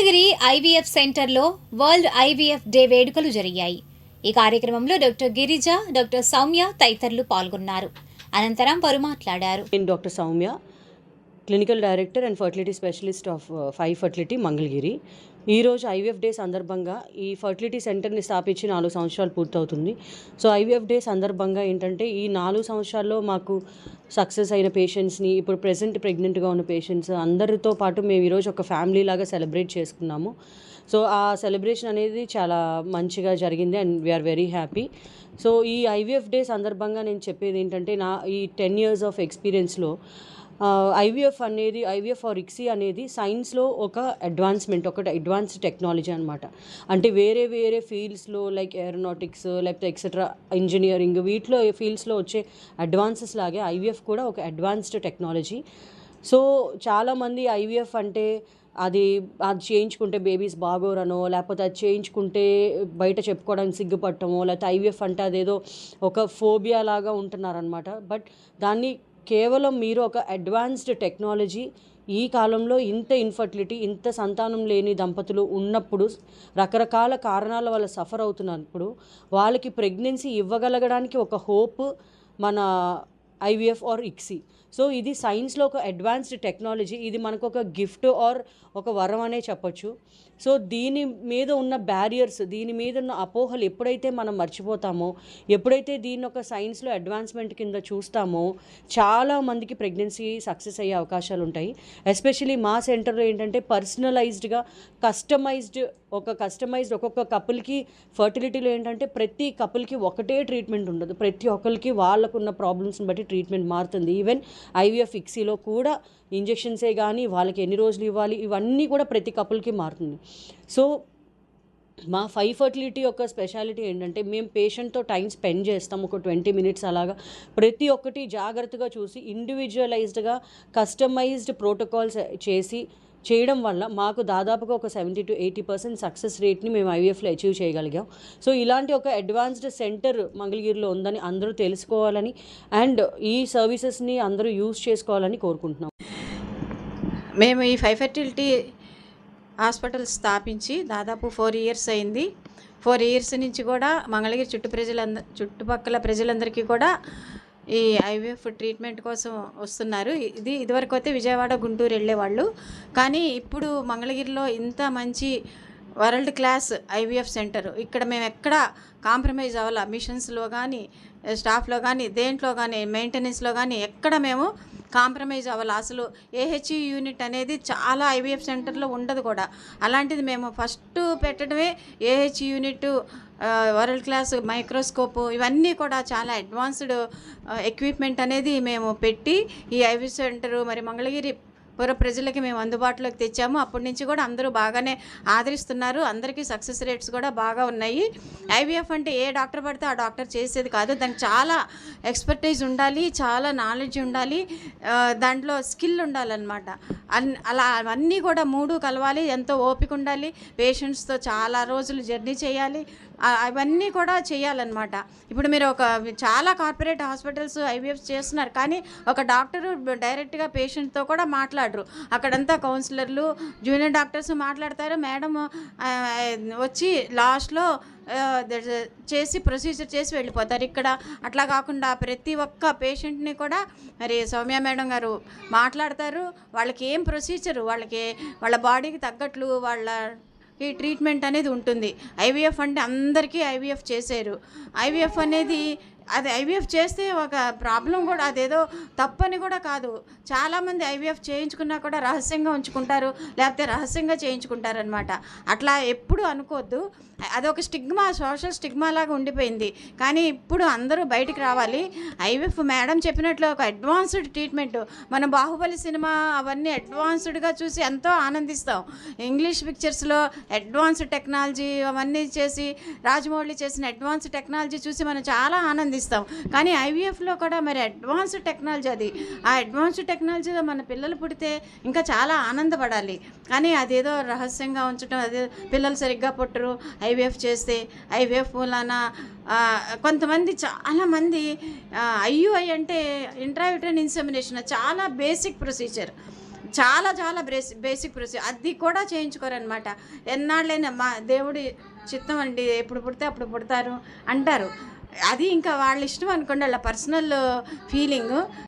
Mangalagiri IVF సెంటర్లో world IVF day వేడుకలు జరిగాయి. ఈ కార్యక్రమంలో డాక్టర్ గిరిజ, డాక్టర్ సౌమ్య తదితరులు పాల్గొన్నారు. అనంతరం వారు మాట్లాడారు. నేను doctor Soumya, clinical director and fertility specialist of 5 fertility Mangalagiri. ఈరోజు ఐవీఎఫ్ డే సందర్భంగా ఈ ఫర్టిలిటీ సెంటర్ని స్థాపించి 4 సంవత్సరాలు పూర్తవుతుంది. సో ఐవీఎఫ్ డే సందర్భంగా ఏంటంటే ఈ 4 సంవత్సరాల్లో మాకు సక్సెస్ అయిన పేషెంట్స్ని, ఇప్పుడు ప్రెజెంట్ ప్రెగ్నెంట్గా ఉన్న పేషెంట్స్ అందరితో పాటు మేము ఈరోజు ఒక ఫ్యామిలీ లాగా సెలబ్రేట్ చేసుకున్నాము. సో ఆ సెలబ్రేషన్ అనేది చాలా మంచిగా జరిగింది and we are very happy. So ఈ ఐవీఎఫ్ డే సందర్భంగా నేను చెప్పేది ఏంటంటే, నా ఈ 10 years ఆఫ్ ఎక్స్పీరియన్స్లో ఐవీఎఫ్ ఆర్ ఇక్సీ అనేది సైన్స్లో ఒక అడ్వాన్స్డ్ టెక్నాలజీ అనమాట. అంటే వేరే ఫీల్డ్స్లో లైక్ ఏరోనాటిక్స్ లేకపోతే ఎక్సెట్రా ఇంజనీరింగ్ వీటిలో ఫీల్డ్స్లో వచ్చే అడ్వాన్సెస్ లాగే ఐవీఎఫ్ కూడా ఒక అడ్వాన్స్డ్ టెక్నాలజీ. సో చాలామంది ఐవీఎఫ్ అంటే అది చేయించుకుంటే బేబీస్ బాగోరనో, లేకపోతే అది చేయించుకుంటే బయట చెప్పుకోవడానికి సిగ్గుపట్టమో, లేకపోతే ఐవీఎఫ్ అంటే అదేదో ఒక ఫోబియా లాగా ఉంటున్నారనమాట. బట్ దాన్ని కేవలం మీరు ఒక అడ్వాన్స్డ్ టెక్నాలజీ, ఈ కాలంలో ఇంత ఇన్ఫర్టిలిటీ, ఇంత సంతానం లేని దంపతులు ఉన్నప్పుడు, రకరకాల కారణాల వల్ల సఫర్ అవుతున్నప్పుడు వాళ్ళకి ప్రెగ్నెన్సీ ఇవ్వగలగడానికి ఒక హోప్ మన ఐవీఎఫ్ ఆర్ ఇక్సీ. సో ఇది సైన్స్లో ఒక అడ్వాన్స్డ్ టెక్నాలజీ. ఇది మనకు ఒక గిఫ్ట్ ఆర్ ఒక వరం అనే చెప్పొచ్చు. సో దీని మీద ఉన్న బ్యారియర్స్, దీని మీద ఉన్న అపోహలు ఎప్పుడైతే మనం మర్చిపోతామో, ఎప్పుడైతే దీన్ని ఒక సైన్స్లో అడ్వాన్స్మెంట్ కింద చూస్తామో, చాలామందికి ప్రెగ్నెన్సీ సక్సెస్ అయ్యే అవకాశాలు ఉంటాయి. ఎస్పెషలీ మా సెంటర్లో ఏంటంటే పర్సనలైజ్డ్గా ఒక్కొక్క కపుల్కి ఫర్టిలిటీలో ఏంటంటే ప్రతి కపుల్కి ఒకటే ట్రీట్మెంట్ ఉండదు. ప్రతి ఒక్కరికి వాళ్ళకున్న ప్రాబ్లమ్స్ని బట్టి ట్రీట్మెంట్ మారుతుంది. ఈవెన్ ఐవీఎఫ్ ఇక్సీలో కూడా ఇంజెక్షన్సే కానీ, వాళ్ళకి ఎన్ని రోజులు ఇవ్వాలి, ఇవన్నీ కూడా ప్రతి కపుల్కి మారుతుంది. సో మా 5 ఫర్టిలిటీ యొక్క స్పెషాలిటీ ఏంటంటే, మేము పేషెంట్తో టైం స్పెండ్ చేస్తాం ఒక 20 minutes అలాగా. ప్రతి ఒక్కటి జాగ్రత్తగా చూసి ఇండివిజువలైజ్డ్గా కస్టమైజ్డ్ ప్రోటోకాల్స్ చేయడం వల్ల మాకు దాదాపుగా ఒక 70 to 80% సక్సెస్ రేట్ని మేము ఐవీఎఫ్లో అచీవ్ చేయగలిగాం. సో ఇలాంటి ఒక అడ్వాన్స్డ్ సెంటర్ మంగళగిరిలో ఉందని అందరూ తెలుసుకోవాలని అండ్ ఈ సర్వీసెస్ని అందరూ యూజ్ చేసుకోవాలని కోరుకుంటున్నాం. మేము ఈ 5 ఫర్టిలిటీ హాస్పిటల్ స్థాపించి దాదాపు 4 years అయింది. 4 years నుంచి కూడా మంగళగిరి చుట్టుపక్కల ప్రజలందరికీ కూడా ఈ ఐవీఎఫ్ ట్రీట్మెంట్ కోసం వస్తున్నారు. ఇదివరకు అయితే విజయవాడ, గుంటూరు వెళ్ళేవాళ్ళు. కానీ ఇప్పుడు మంగళగిరిలో ఇంత మంచి వరల్డ్ క్లాస్ ఐవీఎఫ్ సెంటర్, ఇక్కడ మేము ఎక్కడ కాంప్రమైజ్ అవ్వాల, మిషన్స్లో కానీ, స్టాఫ్లో కానీ, దేంట్లో కానీ, మెయింటెనెన్స్లో కానీ ఎక్కడ మేము కాంప్రమైజ్ అవ్వాలి. అసలు ఏహెచ్ఈ యూనిట్ అనేది చాలా ఐవీఎఫ్ సెంటర్లో ఉండదు కూడా. అలాంటిది మేము ఫస్ట్ పెట్టడమే ఏహెచ్ఈ యూనిట్, వరల్డ్ క్లాస్ మైక్రోస్కోప్, ఇవన్నీ కూడా చాలా అడ్వాన్స్డ్ ఎక్విప్మెంట్ అనేది మేము పెట్టి ఈ ఐవీఎఫ్ సెంటరు మరి మంగళగిరి పుర ప్రజలకి మేము అందుబాటులోకి తెచ్చాము. అప్పటి నుంచి కూడా అందరూ బాగానే ఆదరిస్తున్నారు. అందరికీ సక్సెస్ రేట్స్ కూడా బాగా ఉన్నాయి. ఐవీఎఫ్ అంటే ఏ డాక్టర్ పడితే ఆ డాక్టర్ చేసేది కాదు. దానికి చాలా ఎక్స్పర్టైజ్ ఉండాలి, చాలా నాలెడ్జ్ ఉండాలి, దాంట్లో స్కిల్ ఉండాలన్నమాట. అలా అవన్నీ కూడా 3 కలవాలి. ఎంతో ఓపిక ఉండాలి, పేషెంట్స్తో చాలా రోజులు జర్నీ చేయాలి, అవన్నీ కూడా చేయాలన్నమాట. ఇప్పుడు మీరు చాలా కార్పొరేట్ హాస్పిటల్స్ ఐవీఎఫ్ చేస్తున్నారు, కానీ ఒక డాక్టరు డైరెక్ట్గా పేషెంట్తో కూడా మాట్లాడరు. అక్కడంతా కౌన్సిలర్లు, జూనియర్ డాక్టర్స్ మాట్లాడతారు. మేడం వచ్చి లాస్ట్లో చేసి ప్రొసీజర్ చేసి వెళ్ళిపోతారు. ఇక్కడ అట్లా కాకుండా ప్రతి ఒక్క పేషెంట్ని కూడా మరి సౌమ్య మేడం గారు మాట్లాడతారు. వాళ్ళకి ఏం ప్రొసీజర్, వాళ్ళ బాడీకి తగ్గట్లు ఈ ట్రీట్మెంట్ అనేది ఉంటుంది. ఐవీఎఫ్ అంటే అందరికీ ఐవీఎఫ్ చేశారు. ఐవీఎఫ్ అనేది ఐవీఎఫ్ చేస్తే ఒక ప్రాబ్లం కూడా, అదేదో తప్పని కూడా కాదు. చాలామంది ఐవీఎఫ్ చేయించుకున్నా కూడా రహస్యంగా ఉంచుకుంటారు, లేకపోతే రహస్యంగా చేయించుకుంటారనమాట. అట్లా ఎప్పుడు అనుకోవద్దు. అదొక స్టిగ్మా, సోషల్ స్టిగ్మా లాగా ఉండిపోయింది. కానీ ఇప్పుడు అందరూ బయటికి రావాలి. ఐవీఎఫ్ మేడం చెప్పినట్లు ఒక అడ్వాన్స్డ్ ట్రీట్మెంట్. మన బాహుబలి సినిమా అవన్నీ అడ్వాన్స్డ్గా చూసి ఎంతో ఆనందిస్తాం. ఇంగ్లీష్ పిక్చర్స్లో అడ్వాన్స్డ్ టెక్నాలజీ అవన్నీ చేసి, రాజమౌళి చేసిన అడ్వాన్స్డ్ టెక్నాలజీ చూసి మనం చాలా ఆనందిస్తాం. కానీ ఐవీఎఫ్లో కూడా మరి అడ్వాన్స్డ్ టెక్నాలజీ అది. ఆ అడ్వాన్స్డ్ టెక్నాలజీలో మన పిల్లలు పుడితే ఇంకా చాలా ఆనందపడాలి. కానీ అదేదో రహస్యంగా ఉంచడం, అదే పిల్లలు సరిగ్గా పుట్టరు ఐవీఎఫ్ చేస్తే. ఐవీఎఫ్ వలన కొంతమంది, చాలామంది ఐయుఐ అంటే ఇంట్రాయూటరైన్ ఇన్సెమినేషన్, చాలా బేసిక్ ప్రొసీజర్. చాలా చాలా బేసిక్ ప్రొసీజర్ అది కూడా చేయించుకోరనమాట. ఎన్నాళ్ళైనా మా దేవుడి చిత్తం అండి, ఎప్పుడు పుడితే అప్పుడు పుడతారు అంటారు. అది ఇంకా వాళ్ళ ఇష్టం అనుకోండి, వాళ్ళ పర్సనల్ ఫీలింగు.